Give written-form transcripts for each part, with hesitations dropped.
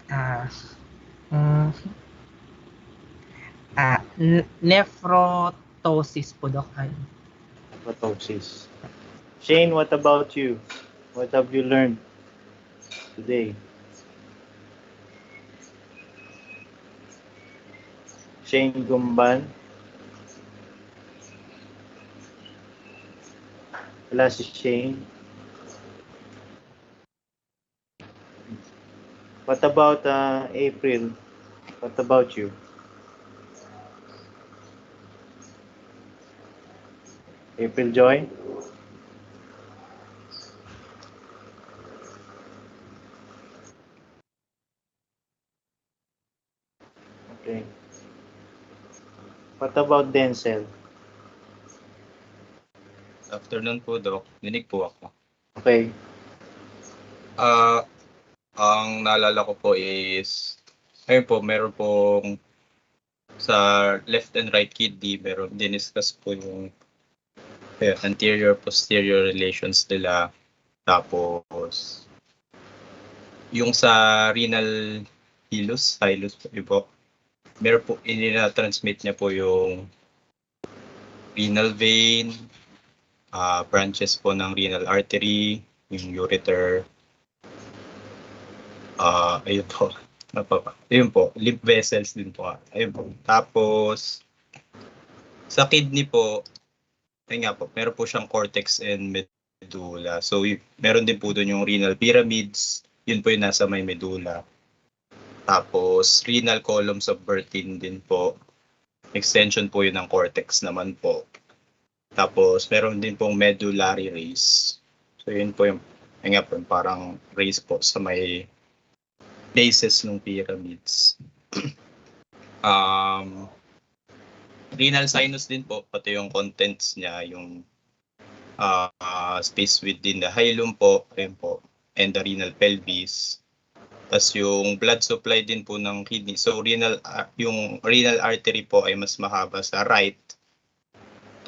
Ah, hmm, Nephrotosis po, Doc. Ay, Photosis. Shane, what about you? What have you learned today? Shane Gumban. Wala si Shane. What about April? What about you? April Joy? Okay. What about Denzel? Afternoon po, Doc. Dinig po ako. Okay. Ang naalala ko po is, ayun po, meron pong sa left and right kidney, meron diniscuss po yung anterior-posterior relations nila. Tapos, yung sa renal hilus po, meron po, transmit niya po yung renal vein, branches po ng renal artery, yung ureter, ayun po. Ayun po, lymph vessels din po. Ayun po. Tapos, sa kidney po, ayun nga po, meron po siyang cortex and medulla. So, meron din po doon yung renal pyramids. Yun po yung nasa may medulla. Tapos, renal column subverting din po. Extension po yun ng cortex naman po. Tapos, meron din pong medullary rays. So, yun po yung, ayun nga po, parang rays po sa may bases ng pyramids. Renal sinus din po, pati yung contents niya, yung space within the hilum po, ayun po, and the renal pelvis. Tapos yung blood supply din po ng kidney. So yung renal artery po ay mas mahaba sa right.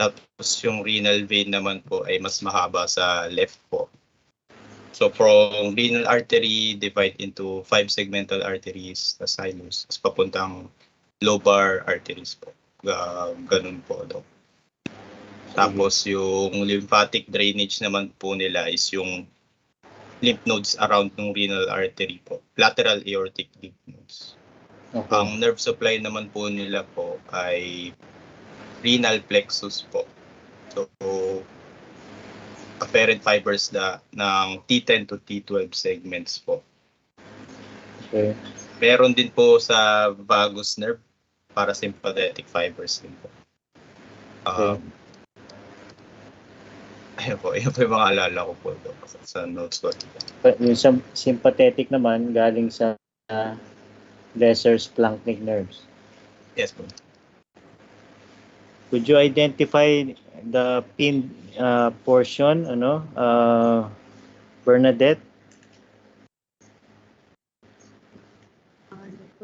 Tapos yung renal vein naman po ay mas mahaba sa left po. So from renal artery, divide into 5 segmental arteries, the sinus, tapos papuntang lobar arteries po. Ganun po daw. Tapos yung lymphatic drainage naman po nila is yung lymph nodes around ng renal artery po. Lateral aortic lymph nodes. Okay. Ang nerve supply naman po nila po ay renal plexus po. So, afferent fibers ng T10 to T12 segments po. Okay. Meron din po sa vagus nerve, parasympathetic fibers din po. Okay. Ayun po yung mga alala ko po sa notes ko. Yung sympathetic naman galing sa lesser splanchnic nerves. Yes po. Could you identify the pinned portion, Bernadette?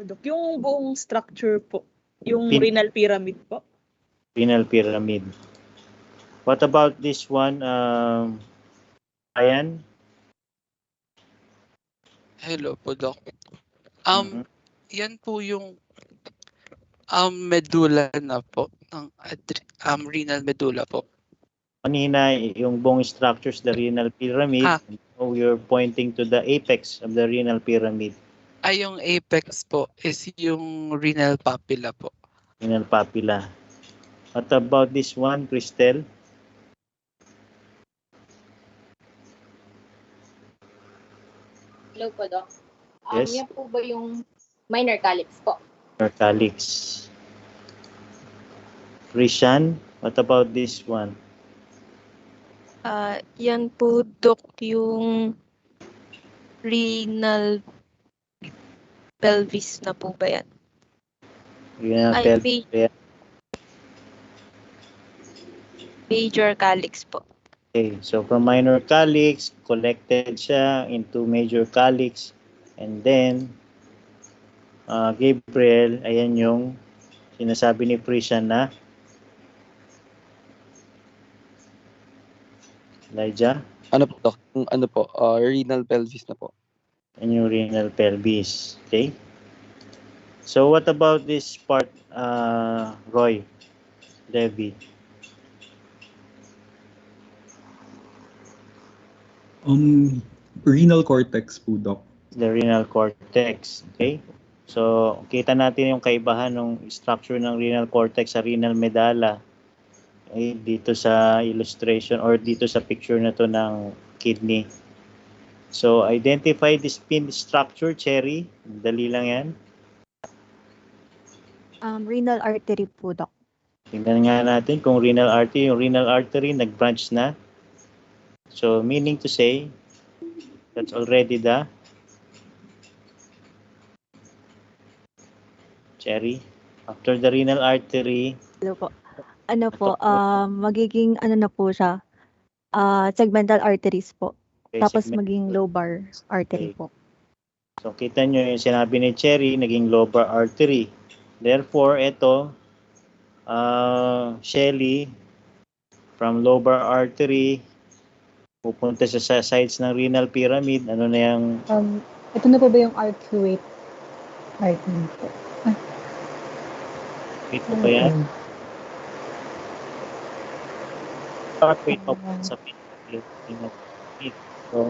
Dok, yung buong structure po, yung Pin- renal pyramid po. Renal pyramid. What about this one, Ryan? Hello po, Doc. Yan po yung medulla na po, ng renal medulla po. Kanina, yung buong structures, the renal pyramid, so you're pointing to the apex of the renal pyramid. Ay, yung apex po is yung renal papilla po. Renal papilla. What about this one, Cristel? Hello po, Doc. Yes. Yan po ba yung minor calyx po? Minor calyx. Rishan, what about this one? Yan po, Doc, yung renal pelvis na po ba yan? Renal pelvis. Major calyx po. Okay, so from minor calyx, collected siya into major calyx, and then Gabriel, ayan yung sinasabi ni Prishan na Elijah? Ano po, Doc? Renal pelvis na po. in your renal pelvis. Okay. So what about this part, Roy, Debbie? Renal cortex po, Doc. The renal cortex. Okay. So kita natin yung kaibahan ng structure ng renal cortex sa renal medulla. Okay, dito sa illustration or dito sa picture na to ng kidney. So identify the spin structure, Cherry. Dali lang yan. Renal artery po, Doc. Tingnan nga natin kung renal artery. Yung renal artery nag-branch na. So meaning to say, that's already the Cherry. After the renal artery, Hello po. Ano po, magiging ano na po siya, segmental arteries po. okay, Tapos segment. maging lobar artery po. So kita nyo yung sinabi ni Cherry, naging lobar artery. Therefore, ito, Shelly, from lobar artery, pupunta sa sides ng renal pyramid. Ano na yung Ito na po ba yung arcuate artery po? dito ba yan? Arcuate pa sa pyramid. So,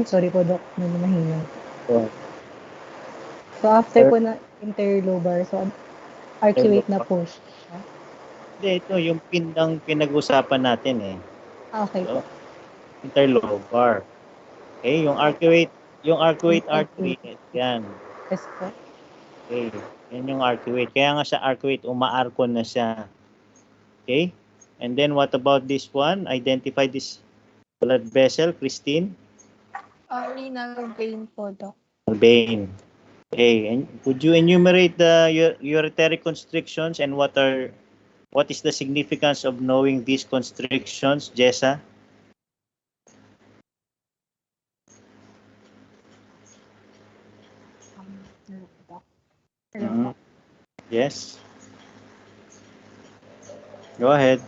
Sorry po, Doc. Medyo mahina. so, So, after po na interlobar, so arcuate na po siya. hindi, ito yung pindang pinag-usapan natin eh. Okay po. Interlobar. Okay, yung arcuate artery, yan. Yes po. Okay, yan yung arcuate. Kaya nga siya arcuate, umaarko na siya. Okay? And then what about this one? Identify this blood vessel, Christine. Renal vein po, Doc. Vein. Okay, and could you enumerate the ureteric constrictions and what is the significance of knowing these constrictions, Jessa? Mhm. Yes. Go ahead.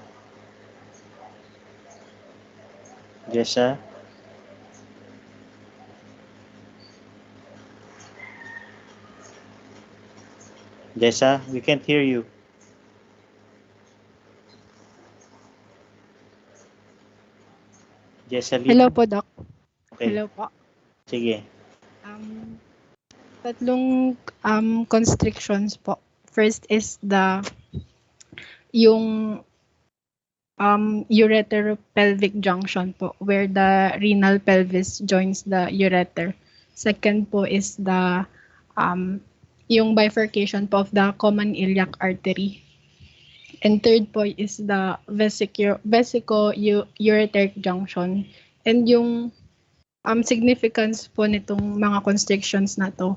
Jessa. Jessa, we can't hear you. Jessa, Hello po, Doc. Okay. Hello po. Sige. Tatlong constrictions po. First is yung ureteropelvic junction po, where the renal pelvis joins the ureter. Second po is yung bifurcation po of the common iliac artery. And third po is the vesico-ureteric junction. And yung significance po nitong mga constrictions na to,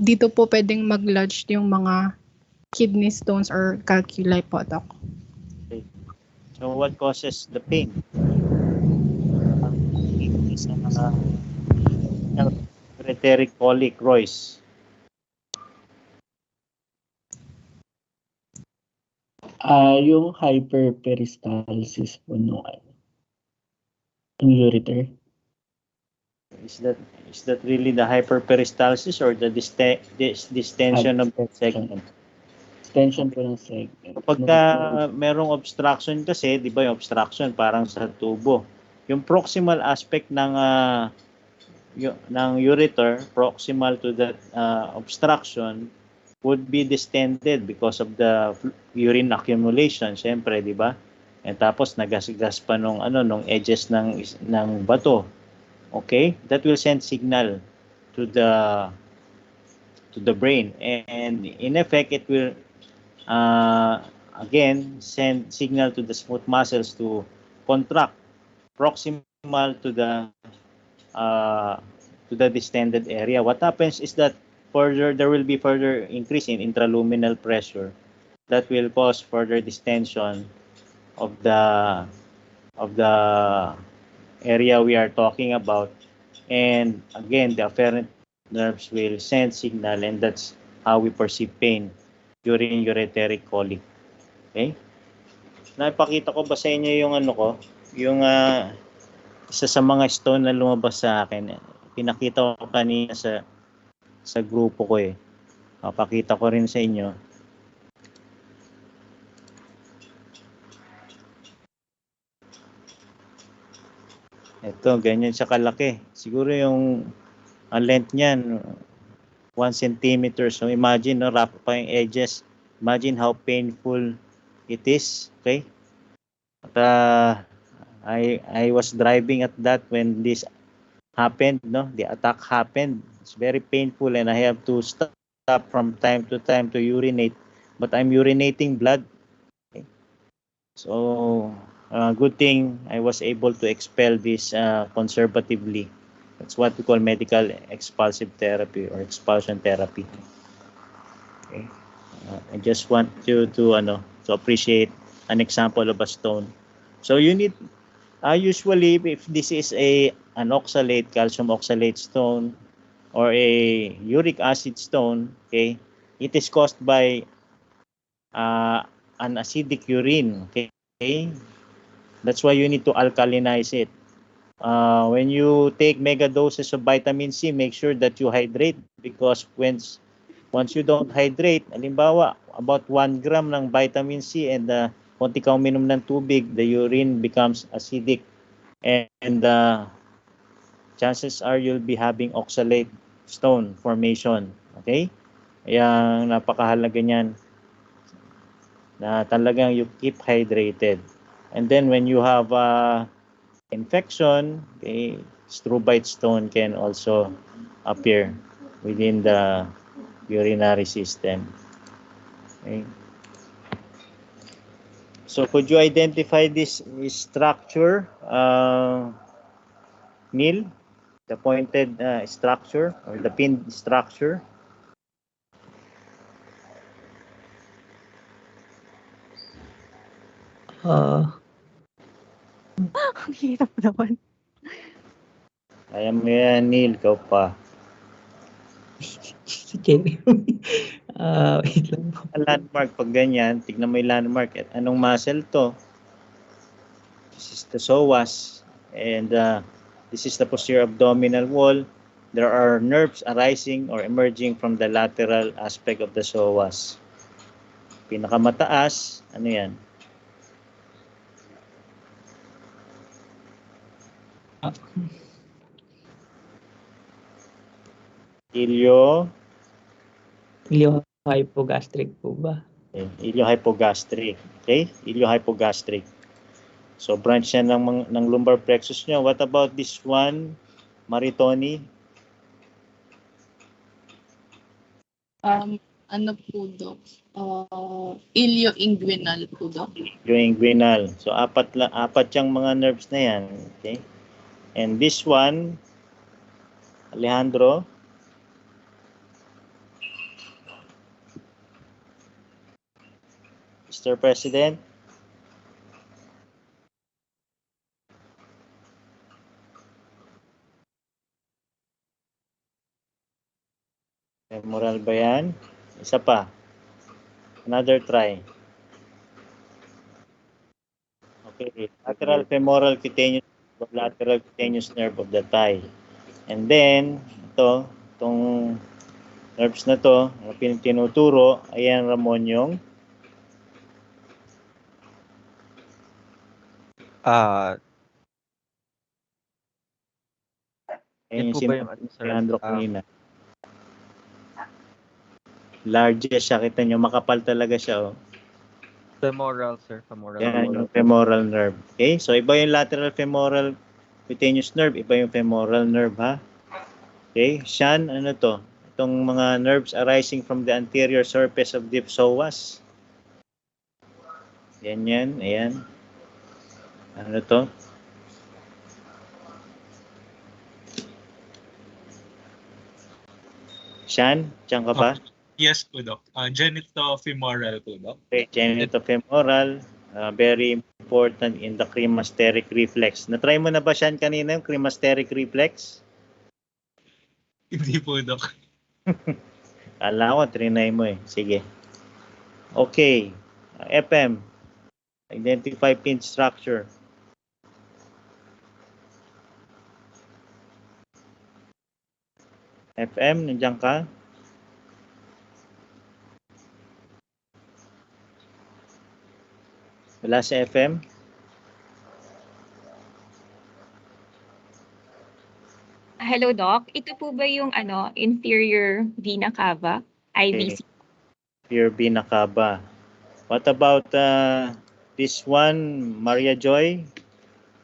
dito po pwedeng mag-lodge yung mga kidney stones or calculi po, Doc. Okay. So what causes the pain? Is ureteric colic, Royce. Yung hyperperistalsis po ng ureter. Is that really the hyperperistalsis or the distension of the segment? Extension po ng segment. Pagka merong obstruction kasi, di ba yung obstruction parang sa tubo. Yung proximal aspect ng ureter, proximal to that obstruction, would be distended because of the urine accumulation, syempre, di ba? And tapos nagasgas pa nung edges ng bato. Okay? That will send signal to the brain, and in effect it will again send signal to the smooth muscles to contract proximal to the distended area. What happens is that there will be further increase in intraluminal pressure that will cause further distension of the area we are talking about, and again the afferent nerves will send signal, and that's how we perceive pain during ureteric colic. Okay? Napakita ko ba sa inyo yung isa sa mga stone na lumabas sa akin. Pinakita ko kanina sa grupo ko eh. Papakita ko rin sa inyo. Ito, ganyan siya kalaki. Siguro yung length niyan 1 centimeter. So imagine, no, rough pa yung edges. Imagine how painful it is. Okay? At I was driving at that when this happened, no? The attack happened. It's very painful and I have to stop from time to time to urinate. But I'm urinating blood. Okay? So, good thing I was able to expel this conservatively. That's what we call medical expulsive therapy or expulsion therapy. Okay. I just want you to appreciate an example of a stone. So you need usually if this is an oxalate, calcium oxalate stone or a uric acid stone, okay, it is caused by an acidic urine. Okay, that's why you need to alkalinize it. When you take mega doses of vitamin C, make sure that you hydrate because once you don't hydrate, halimbawa, about 1 gram ng vitamin C and konti kang uminom ng tubig, the urine becomes acidic and chances are you'll be having oxalate stone formation. Okay? Kaya napakahalaga niyan na talagang you keep hydrated. And then when you have infection, okay, strobite stone can also appear within the urinary system. Okay. So could you identify this structure, Neil? The pointed structure or the pinned structure? Ang hirap naman. Kaya mo yan, Neil, ikaw pa. Sige. Wait lang po. Landmark, pag ganyan, tignan mo yung landmark. At anong muscle to? This is the psoas. And this is the posterior abdominal wall. There are nerves arising or emerging from the lateral aspect of the psoas. Pinakamataas, ano yan? Iliohypogastric po ba? Iliohypogastric. Okay? Iliohypogastric. So branch yan ng lumbar plexus nyo. What about this one, Maritoni? Ano po, Doc? Ilioinguinal po, Doc. Ilioinguinal. So apat yung mga nerves na yan. Okay? And this one, Alejandro? Mr. President? Femoral ba yan? Isa pa. Another try. Okay. Lateral femoral cutaneous nerve of the thigh. And then, itong nerves na to, tinuturo, ayan Ramon yung Yan po ba yung Alejandro kanina. Largest siya, kita nyo, makapal talaga siya. femoral, sir. Femoral. Yan, yung femoral nerve. Okay, so iba yung lateral femoral cutaneous nerve, iba yung femoral nerve, ha? Okay, Sean, ano to? Itong mga nerves arising from the anterior surface of the psoas. Yan, ayan. Ano to? Sean, diyan ka ba? Yes po, Doc. Genitofemoral po, Doc. Okay, genitofemoral, very important in the cremasteric reflex. Na-try mo na ba Sean kanina yung cremasteric reflex? Hindi po, Doc. Kala ko, trinay mo eh. Sige. Okay. FM. Identify pin structure. FM, nandiyan ka? Wala sa FM? Hello, Doc. Ito po ba yung inferior vena cava, IVC? Pure vena cava. What about this one, Maria Joy?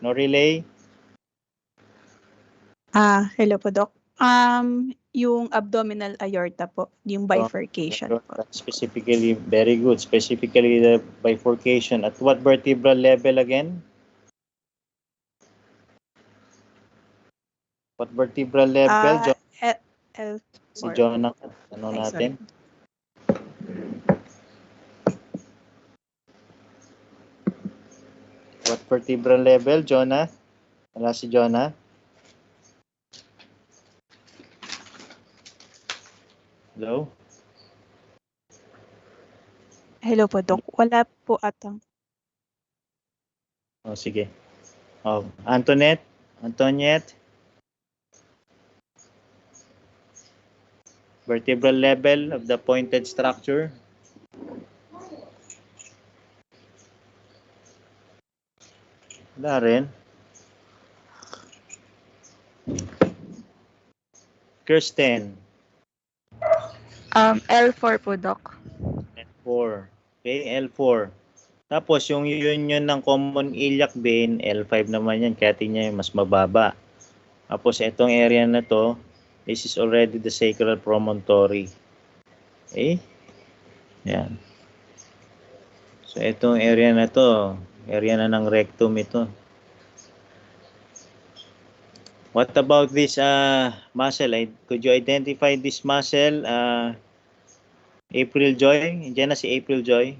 No relay? Hello po, Doc. Yung abdominal aorta po, yung bifurcation po. Specifically, very good. Specifically, the bifurcation. At what vertebral level again? What vertebral level? L4. Si John, ano natin? What vertebral level, Jonah? Wala si Jonah? Hello? Hello po, Doc. Wala po atang. Oh, sige. Oh, Antoinette? Vertebral level of the pointed structure? Wala rin. Kirsten? L4 po, Doc. L4. Okay, L4. Tapos yung union ng common iliac vein, L5 naman yan, kaya tingnan mas mababa. Tapos itong area na to, this is already the sacral promontory. Okay? Yan. So itong area na to, area na ng rectum ito. What about this muscle? Could you identify this muscle? April Joy? Diyan na si April Joy.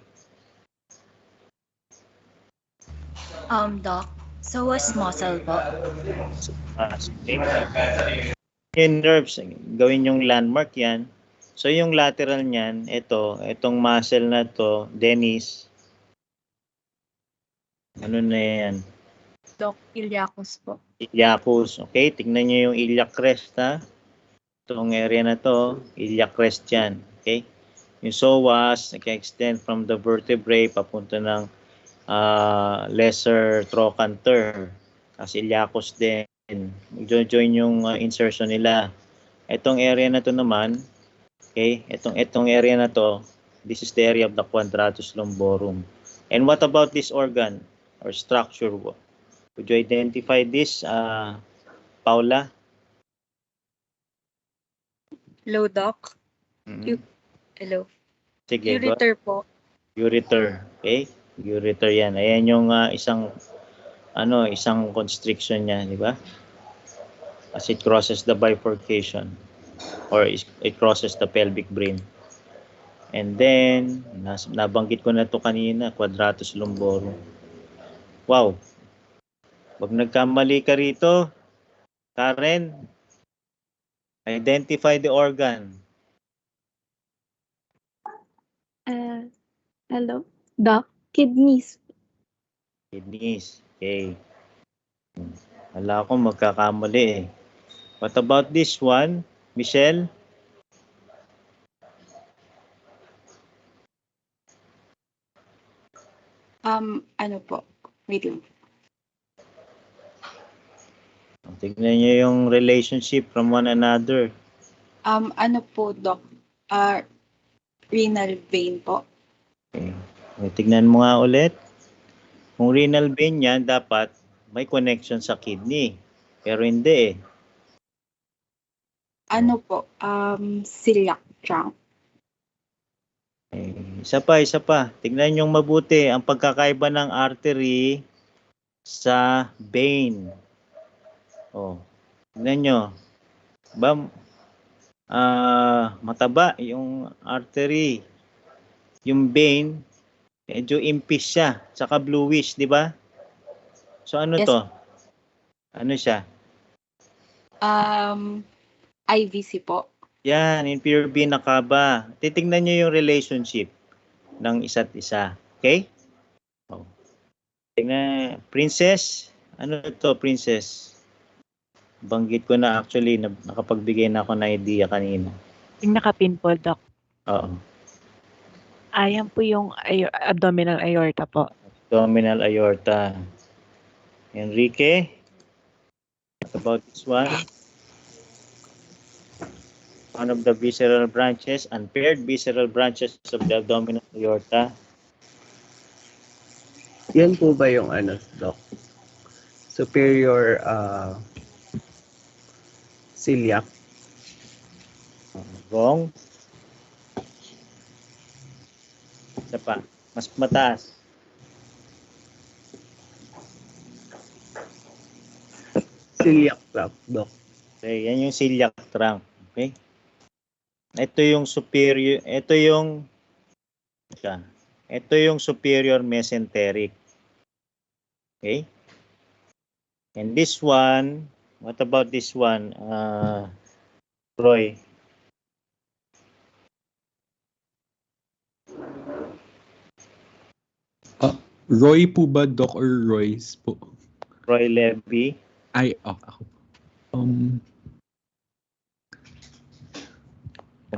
Doc, psoas muscle po. Yung nerves, gawin yung landmark yan. So yung lateral niyan, itong muscle na to, Dennis. Ano na yan? Doc, iliacus po. Iliacus. Okay, tignan nyo yung iliac crest ha. Itong area na to, iliac crest yan. Okay? Yung psoas, nag-extend from the vertebrae papunta ng lesser trochanter. Kasi iliacus din. Join yung insertion nila. Itong area na to naman, okay, itong area na to, this is the area of the quadratus lumborum. And what about this organ or structure? Would you identify this, Paula? Hello, Doc. Mm-hmm. Hello. Sige, Ureter po. Ureter. Okay? Ureter yan. Ayan yung isang constriction niya, di ba? As it crosses the bifurcation or it crosses the pelvic brain. And then, nabanggit ko na to kanina, quadratus lumborum. Wow. Pag nagkamali ka rito, Karen, identify the organ. Hello, Doc. Kidneys. Kidneys. Okay. Wala akong magkakamali eh. What about this one, Michelle? Ano po? Wait lang. Tignan niyo yung relationship from one another. Ano po, Doc? Renal vein po. Okay. Tignan mo nga ulit. Kung renal vein yan, dapat may connection sa kidney. Pero hindi eh. Ano po? Celiac trunk. Isa pa. Tignan yung mabuti ang pagkakaiba ng artery sa vein. Oh, tignan nyo. Mataba yung artery. Yung vein, medyo impis siya. Saka bluish, di ba? So ano Yes. to? Ano siya? IVC po. Yan, inferior vena cava. Titingnan nyo yung relationship ng isa't isa. Okay? Tingnan, princess. Ano to, princess? Banggit ko na actually, nakapagbigay na ako ng idea kanina. Yung nakapin po, Doc. Oo. Ayan po yung abdominal aorta po. Abdominal aorta. Enrique, what about this one? One of the visceral branches, unpaired visceral branches of the abdominal aorta. Yan po ba yung Doc? Superior celiac? Wrong. Isa pa. Mas mataas. Celiac trunk, Doc. Okay, yan yung celiac trunk. Okay? Ito yung superior, ito yung superior mesenteric. Okay? And this one, what about this one, Roy? Roy po ba, Doc, or Royce po? Roy Levy. Ay, ako. Kung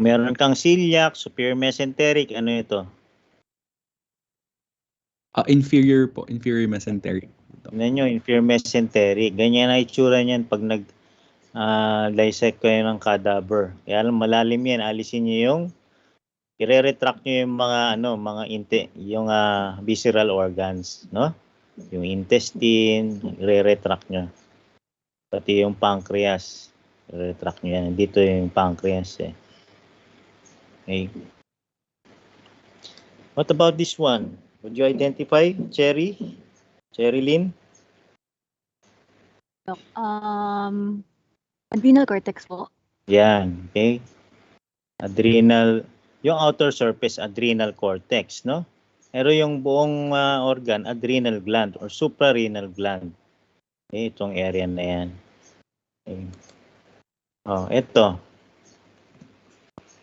meron kang celiac, superior mesenteric, ano ito? Inferior po, inferior mesenteric. Tignan nyo, inferior mesenteric. Ganyan na itsura niyan pag dissect kayo ng cadaver. Kaya alam, malalim yan. Alisin nyo yung, i-retract nyo yung mga visceral organs, no? Yung intestine, i-retract nyo. Pati yung pancreas, i-retract nyo yan. Dito yung pancreas eh. Okay. What about this one? Would you identify, Cherry? Cherry Lynn? Adrenal cortex po. Yan, okay. Adrenal, yung outer surface, adrenal cortex, no? Pero yung buong organ, adrenal gland or suprarenal gland. Okay, itong area na yan. Okay. Oh, ito.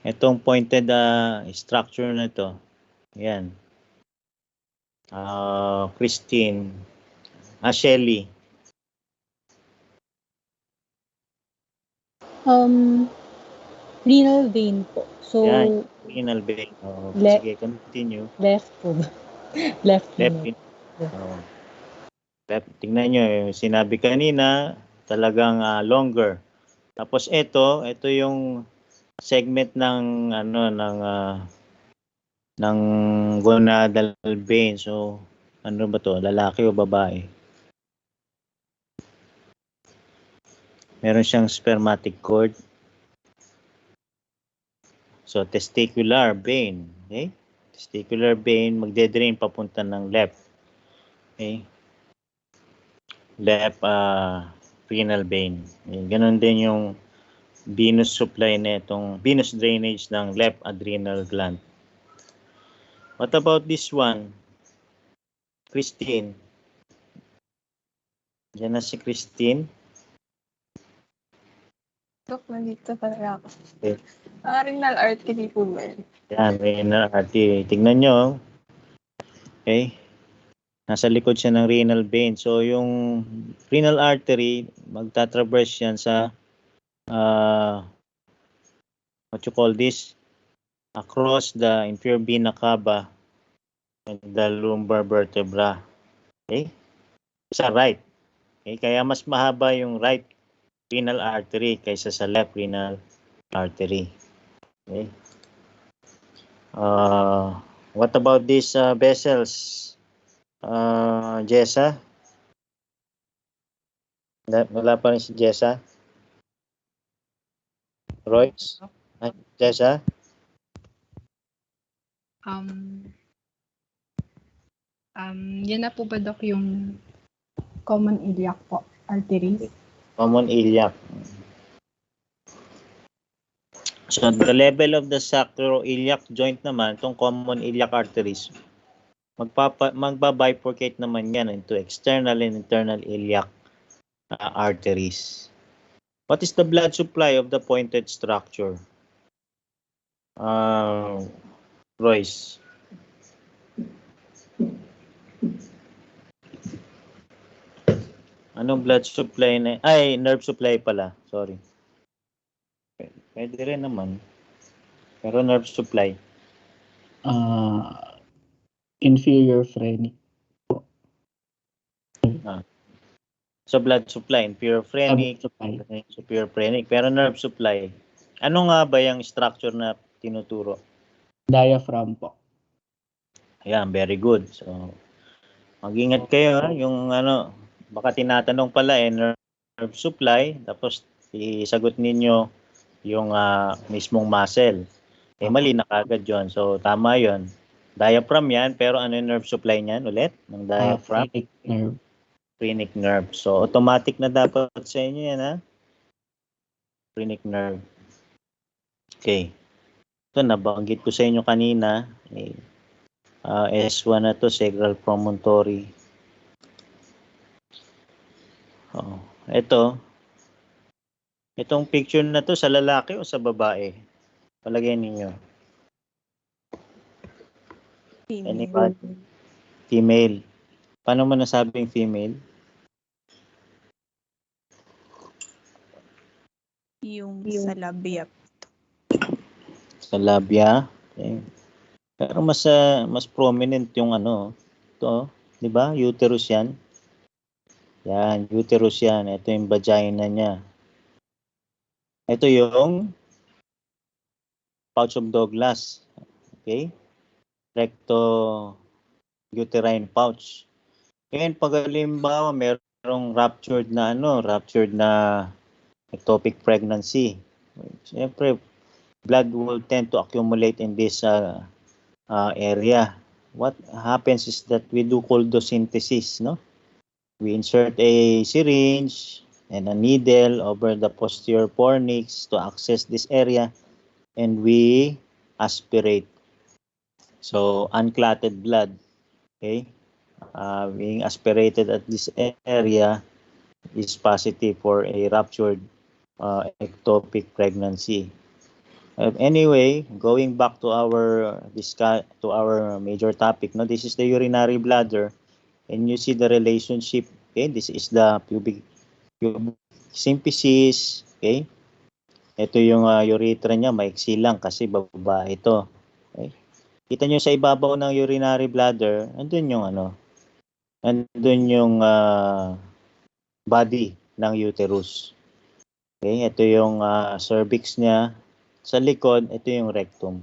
Itong pointed structure na ito. Yan. Christine. Shelly. Renal vein po. So, yan, renal vein. Oh, sige, continue. Left po. Left vein. Left. Tingnan nyo, yung sinabi kanina, talagang longer. Tapos ito yung segment ng ng gonadal vein. So, ano ba to? Lalaki o babae? Meron siyang spermatic cord. So, testicular vein. Okay? Testicular vein, magde-drain papunta ng left. Okay? Left renal vein. Ganon din yung venous supply na itong venous drainage ng left adrenal gland. What about this one? Christine. Diyan na si Christine. Dok, nandito pala ako. Okay. Renal artery po ba yun? Yan, renal artery. Tignan nyo. Okay. Nasa likod siya ng renal vein. So, yung renal artery, magtatraverse yan sa what you call this? Across the inferior vena cava and the lumbar vertebra. Okay? Sa right. Okay? Kaya mas mahaba yung right renal artery kaysa sa left renal artery. Okay? What about these vessels? Jessa? Wala pa rin si Jessa? Royce? Jessa? Yan na po ba, Doc, yung common iliac po, arteries? Common iliac. So, at the level of the sacroiliac joint naman, itong common iliac arteries, magba-bifurcate naman yan into external and internal iliac arteries. What is the blood supply of the pointed structure? Royce. Anong blood supply na? Ay, nerve supply pala. Sorry. Pwede rin naman. Pero nerve supply. Inferior phrenic. So blood supply, inferior phrenic, superior phrenic. Pero nerve supply. Ano nga ba yung structure na tinuturo? Diaphragm po. Ayan, very good. So, mag-ingat kayo ha. Yung ano, baka tinatanong pala nerve supply, tapos isagot ninyo yung mismong muscle. Mali na kagad yun. So, tama yun. Diaphragm yan, pero ano yung nerve supply niyan ulit? Ng diaphragm? Phrenic nerve. Phrenic nerve. So, automatic na dapat sa inyo yan ha. Phrenic nerve. Okay. Ito, nabanggit ko sa inyo kanina. S1 na to, sacral promontory. Itong picture na to sa lalaki o sa babae? Palagay ninyo. Female. Female. Paano mo nasabing female? Yung sa labia. Sa labia. Okay. Pero mas prominent yung ito, 'di ba? Uterus 'yan. Yan, uterus 'yan. Ito yung vagina niya. Ito yung pouch of Douglas. Okay? Recto uterine pouch. Ngayon, pag halimbawa merong ruptured na ectopic pregnancy. Siyempre, blood will tend to accumulate in this area. What happens is that we do choldosynthesis, no? We insert a syringe and a needle over the posterior fornix to access this area, and we aspirate. So, unclotted blood, okay, being aspirated at this area is positive for a ruptured ectopic pregnancy. Anyway, going back to our major topic, no, this is the urinary bladder, and you see the relationship. Okay, this is the pubic symphysis. Okay, ito yung urethra niya, maiksi lang kasi baba ito. Okay, kita nyo sa ibabaw ng urinary bladder, andun yung body ng uterus. Okay, ito yung cervix niya. Sa likod, ito yung rectum.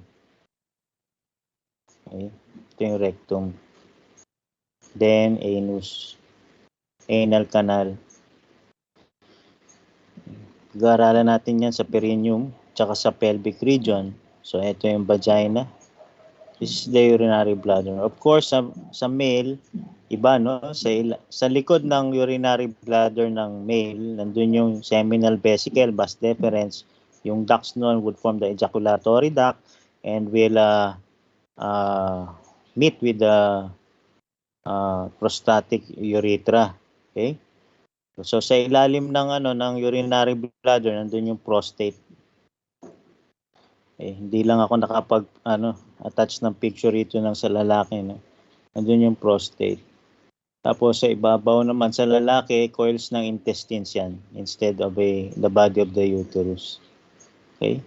Okay, ito yung rectum. Then, anus. Anal canal. Pag-aaralan natin yan sa perineum, tsaka sa pelvic region. So, ito yung vagina. This is the urinary bladder. Of course, sa male, iba, no? Sa likod ng urinary bladder ng male, nandun yung seminal vesicle, vas deferens. Yung ducts nun would form the ejaculatory duct and will meet with the prostatic urethra. Okay? So sa ilalim ng urinary bladder, nandun yung prostate. Hindi lang ako attach ng picture ito ng sa lalaki, no? Nandun yung prostate. Tapos sa ibabaw naman sa lalaki, coils ng intestines yan instead of the body of the uterus. Okay?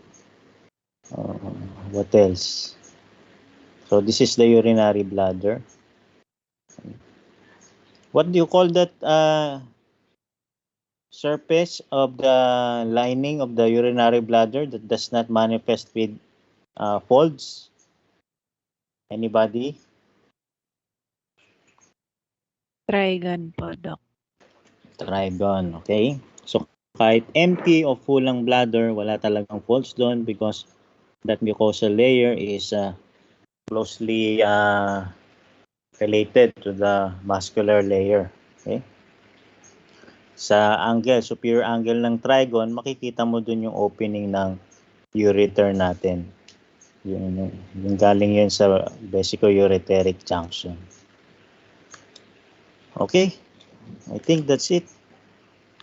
What else? So this is the urinary bladder. What do you call that surface of the lining of the urinary bladder that does not manifest with folds? Anybody? Trigon po, Doc. Trigon, okay? So kahit empty o full ang bladder, wala talagang folds doon because that mucosal layer is closely related to the muscular layer. Okay? Sa superior angle ng trigon, makikita mo dun yung opening ng ureter natin. Yung galing yun sa vesico-ureteric junction. Okay? I think that's it.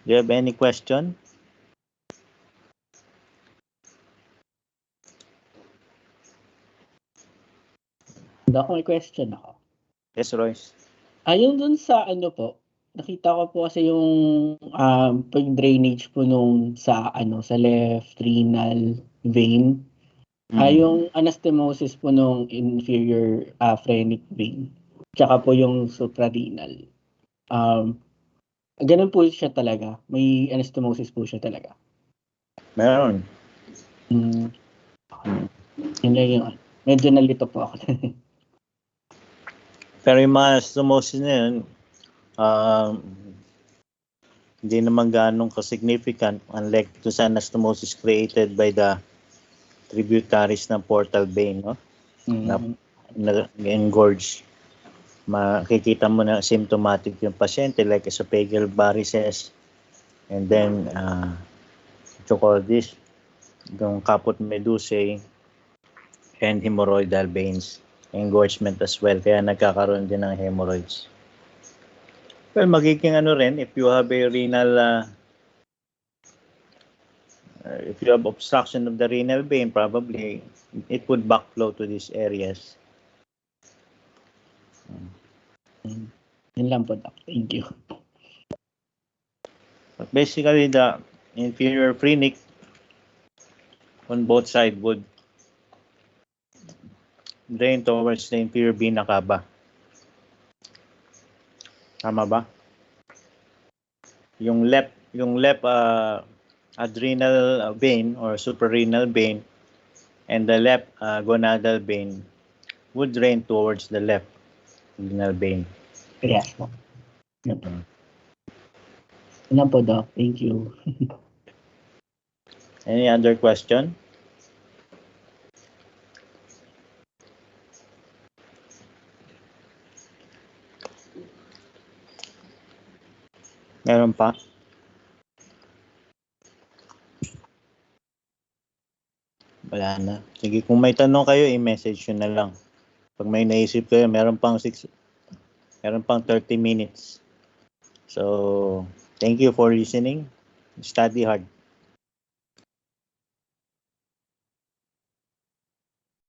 Do you have any question? Doc, may question ako. Yes, Royce. Yung dun sa nakita ko po kasi yung pag-drainage po nung sa sa left renal vein. Yung anastomosis po nung inferior phrenic vein. Tsaka po yung suprarenal. Ganun po siya talaga. May anastomosis po siya talaga. Meron. Yun lang yung medyo nalito po ako. Pero yung mga anastomosis na yun, hindi naman ganong ka-significant unlike to sa anastomosis created by the tributaries ng portal vein, no? Na engorge. Makikita mo na symptomatic yung pasyente like esophageal varices and then what you call this, yung caput medusae and hemorrhoidal veins engorgement as well, kaya nagkakaroon din ng hemorrhoids. Well, magiging rin if you have a renal if you have obstruction of the renal vein, probably it would backflow to these areas. Yun lang po, Doc. Thank you. But basically, the inferior phrenic on both sides would drain towards the inferior vena cava. Tama ba? Yung left adrenal vein or suprarenal vein and the left gonadal vein would drain towards the left renal vein. Yes po. Yun lang po, Doc. Thank you. Any other question? Meron pa? Wala na. Sige, kung may tanong kayo, i-message nyo na lang. Pag may naisip kayo, meron pang 30 minutes. So, thank you for listening. Study hard.